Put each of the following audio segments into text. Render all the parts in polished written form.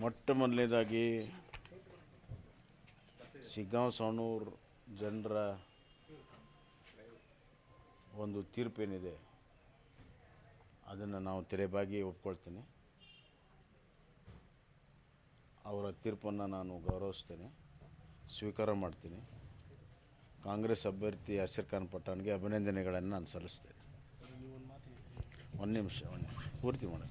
ಮೊಟ್ಟ ಮೊದಲನೇದಾಗಿ ಶಿಗ್ಗಾಂವ್ ಸವಣೂರು ಜನರ ಒಂದು ತೀರ್ಪೇನಿದೆ ಅದನ್ನು ನಾವು ತೆರೆಬಾಗಿ ಒಪ್ಕೊಳ್ತೇನೆ. ಅವರ ತೀರ್ಪನ್ನು ನಾನು ಗೌರವಿಸ್ತೇನೆ, ಸ್ವೀಕಾರ ಮಾಡ್ತೀನಿ. ಕಾಂಗ್ರೆಸ್ ಅಭ್ಯರ್ಥಿ ಅಸೀರ್ ಖಾನ್ ಪಠಾಣ್ಗೆ ಅಭಿನಂದನೆಗಳನ್ನು ನಾನು ಸಲ್ಲಿಸ್ತೇನೆ. ಒಂದು ನಿಮಿಷ ಪೂರ್ತಿ ಮಾಡಿ.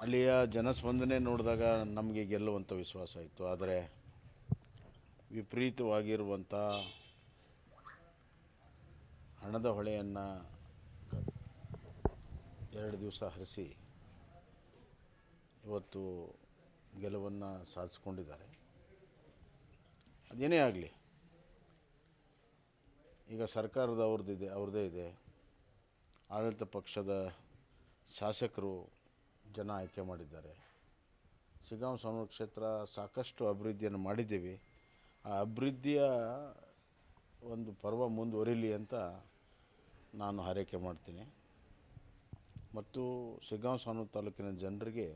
ಅಲ್ಲಿಯ ಜನಸ್ಪಂದನೆ ನೋಡಿದಾಗ ನಮಗೆ ಗೆಲ್ಲುವಂಥ ವಿಶ್ವಾಸ ಇತ್ತು. ಆದರೆ ವಿಪರೀತವಾಗಿರುವಂಥ ಹಣದ ಹೊಳೆಯನ್ನು 2 ದಿವಸ ಹರಿಸಿ ಇವತ್ತು ಗೆಲುವನ್ನು ಸಾಧಿಸ್ಕೊಂಡಿದ್ದಾರೆ. ಅದೇನೇ ಆಗಲಿ, ಈಗ ಸರ್ಕಾರದ ಅವ್ರದ್ದೇ ಇದೆ. ಆಡಳಿತ ಪಕ್ಷದ ಶಾಸಕರು ಜನ ಆಯ್ಕೆ ಮಾಡಿದ್ದಾರೆ. ಶಿಗ್ಗಾಂವ್ ಸವಣೂರು ಕ್ಷೇತ್ರ ಸಾಕಷ್ಟು ಅಭಿವೃದ್ಧಿಯನ್ನು ಮಾಡಿದ್ದೀವಿ. ಆ ಅಭಿವೃದ್ಧಿಯ ಒಂದು ಪರ್ವ ಮುಂದುವರಿಲಿ ಅಂತ ನಾನು ಹಾರೈಕೆ ಮಾಡ್ತೀನಿ. ಮತ್ತು ಶಿಗ್ಗಾಂವ್ ಸವಣೂರು ತಾಲೂಕಿನ ಜನರಿಗೆ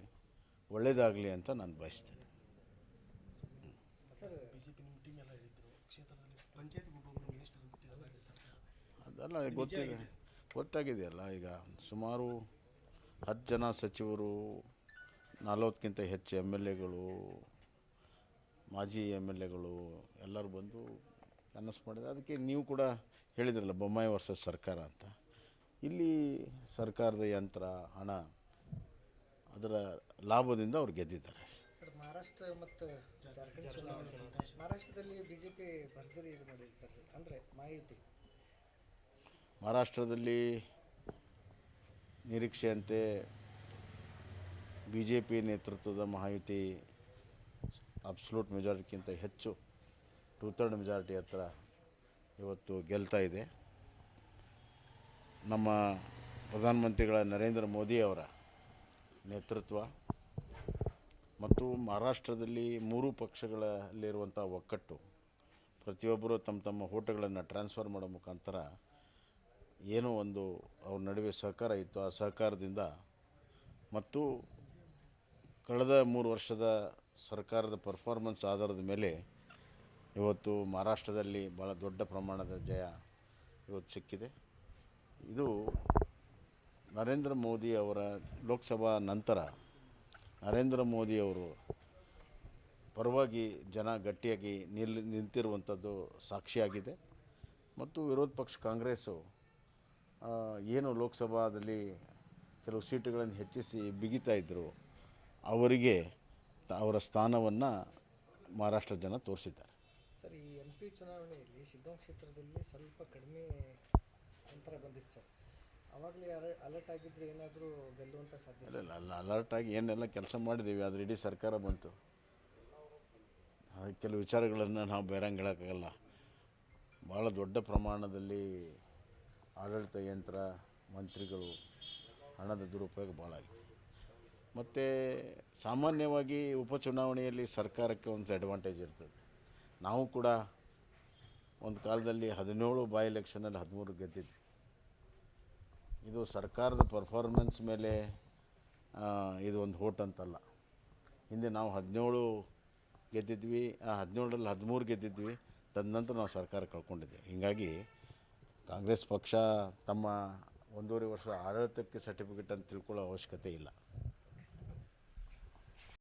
ಒಳ್ಳೆಯದಾಗಲಿ ಅಂತ ನಾನು ಬಯಸ್ತೇನೆ. ಅದೆಲ್ಲ ಗೊತ್ತಾಗಿದೆಯಲ್ಲ. ಈಗ ಸುಮಾರು 10 ಜನ ಸಚಿವರು, 40ಕ್ಕಿಂತ ಹೆಚ್ಚು MLAಗಳು, ಮಾಜಿ MLAಗಳು ಎಲ್ಲರೂ ಬಂದು ಕನಸು ಮಾಡಿದ್ದಾರೆ. ಅದಕ್ಕೆ ನೀವು ಕೂಡ ಹೇಳಿದ್ರಲ್ಲ, ಬೊಮ್ಮಾಯಿ ವರ್ಸಸ್ ಸರ್ಕಾರ ಅಂತ. ಇಲ್ಲಿ ಸರ್ಕಾರದ ಯಂತ್ರ, ಹಣ, ಅದರ ಲಾಭದಿಂದ ಅವ್ರು ಗೆದ್ದಿದ್ದಾರೆ. ಸರ್, ಮಹಾರಾಷ್ಟ್ರ ಮತ್ತು ಜಾರ್ಖಂಡ್ ಚುನಾವಣೆ, ಮಹಾರಾಷ್ಟ್ರದಲ್ಲಿ BJP ಭರ್ಜರಿ ಇದು ಮಾಡಿದೆ ಸರ್. ಅಂದರೆ ಮಾಹಿತಿ ಮಹಾರಾಷ್ಟ್ರದಲ್ಲಿ ನಿರೀಕ್ಷೆಯಂತೆ BJP ನೇತೃತ್ವದ ಮಹಾಯುತಿ ಅಬ್ಸಲ್ಯೂಟ್ ಮೆಜಾರಿಟಿಗಿಂತ ಹೆಚ್ಚು 2/3 ಮೆಜಾರಿಟಿ ಹತ್ರ ಇವತ್ತು ಗೆಲ್ತಾ ಇದೆ. ನಮ್ಮ ಪ್ರಧಾನಮಂತ್ರಿಗಳ ನರೇಂದ್ರ ಮೋದಿ ಅವರ ನೇತೃತ್ವ ಮತ್ತು ಮಹಾರಾಷ್ಟ್ರದಲ್ಲಿ 3 ಪಕ್ಷಗಳಲ್ಲಿರುವಂಥ ಒಕ್ಕಟ್ಟು, ಪ್ರತಿಯೊಬ್ಬರು ತಮ್ಮ ತಮ್ಮ ಓಟುಗಳನ್ನು ಟ್ರಾನ್ಸ್ಫರ್ ಮಾಡೋ ಮುಖಾಂತರ ಏನೋ ಒಂದು ಅವ್ರ ನಡುವೆ ಸಹಕಾರ ಇತ್ತು. ಆ ಸಹಕಾರದಿಂದ ಮತ್ತು ಕಳೆದ 3 ವರ್ಷದ ಸರ್ಕಾರದ ಪರ್ಫಾರ್ಮೆನ್ಸ್ ಆಧಾರದ ಮೇಲೆ ಇವತ್ತು ಮಹಾರಾಷ್ಟ್ರದಲ್ಲಿ ಭಾಳ ದೊಡ್ಡ ಪ್ರಮಾಣದ ಜಯ ಇವತ್ತು ಸಿಕ್ಕಿದೆ. ಇದು ನರೇಂದ್ರ ಮೋದಿ ಅವರ ಲೋಕಸಭಾ ನಂತರ ನರೇಂದ್ರ ಮೋದಿಯವರು ಪರವಾಗಿ ಜನ ಗಟ್ಟಿಯಾಗಿ ನಿಂತಿರುವಂಥದ್ದು ಸಾಕ್ಷಿಯಾಗಿದೆ. ಮತ್ತು ವಿರೋಧ ಪಕ್ಷ ಕಾಂಗ್ರೆಸ್ಸು ಏನು ಲೋಕಸಭಾದಲ್ಲಿ ಕೆಲವು ಸೀಟುಗಳನ್ನು ಹೆಚ್ಚಿಸಿ ಬಿಗಿತಾ ಇದ್ದರು, ಅವರಿಗೆ ಅವರ ಸ್ಥಾನವನ್ನು ಮಹಾರಾಷ್ಟ್ರ ಜನ ತೋರಿಸಿದ್ದಾರೆ. ಸರ್, ಈ MP ಚುನಾವಣೆಯಲ್ಲಿ ಶಿಗ್ಗಾಂವ್ ಕ್ಷೇತ್ರದಲ್ಲಿ ಸ್ವಲ್ಪ ಕಡಿಮೆ ಅಂತರ ಬಂದಿತ್ತು ಸರ್. ಆವಾಗಲೇ ಅಲರ್ಟ್ ಆಗಿದ್ದರೆ ಏನಾದರೂ ಗೆಲ್ಲುವಂಥ ಸಾಧ್ಯತೆ? ಇಲ್ಲ, ಅಲರ್ಟ್ ಆಗಿ ಏನೆಲ್ಲ ಕೆಲಸ ಮಾಡಿದ್ದೀವಿ, ಆದರೆ ಇಡೀ ಸರ್ಕಾರ ಬಂತು. ಕೆಲವು ವಿಚಾರಗಳನ್ನು ನಾವು ಬೇರಂಗೆ ಹೇಳೋಕ್ಕಾಗಲ್ಲ. ಭಾಳ ದೊಡ್ಡ ಪ್ರಮಾಣದಲ್ಲಿ ಆಡಳಿತ ಯಂತ್ರ, ಮಂತ್ರಿಗಳು, ಹಣದ ದುರುಪಯೋಗ ಭಾಳ ಆಗಿದೆ. ಮತ್ತು ಸಾಮಾನ್ಯವಾಗಿ ಉಪಚುನಾವಣೆಯಲ್ಲಿ ಸರ್ಕಾರಕ್ಕೆ ಒಂದು ಅಡ್ವಾಂಟೇಜ್ ಇರ್ತದೆ. ನಾವು ಕೂಡ ಒಂದು ಕಾಲದಲ್ಲಿ 17 ಬೈ ಎಲೆಕ್ಷನಲ್ಲಿ 13 ಗೆದ್ದಿದ್ವಿ. ಇದು ಸರ್ಕಾರದ ಪರ್ಫಾರ್ಮೆನ್ಸ್ ಮೇಲೆ ಇದು ಒಂದು ಹೋಟ್ ಅಂತಲ್ಲ. ಹಿಂದೆ ನಾವು 17 ಗೆದ್ದಿದ್ವಿ, ಆ 17ರಲ್ಲಿ 13 ಗೆದ್ದಿದ್ವಿ. ತದನಂತರ ನಾವು ಸರ್ಕಾರ ಕಳ್ಕೊಂಡಿದ್ದೆ. ಹೀಗಾಗಿ ಕಾಂಗ್ರೆಸ್ ಪಕ್ಷ ತಮ್ಮ 1.5 ವರ್ಷ ಆಡಳಿತಕ್ಕೆ ಸರ್ಟಿಫಿಕೇಟ್ ಅಂತ ತಿಳ್ಕೊಳ್ಳೋ ಅವಶ್ಯಕತೆ ಇಲ್ಲ.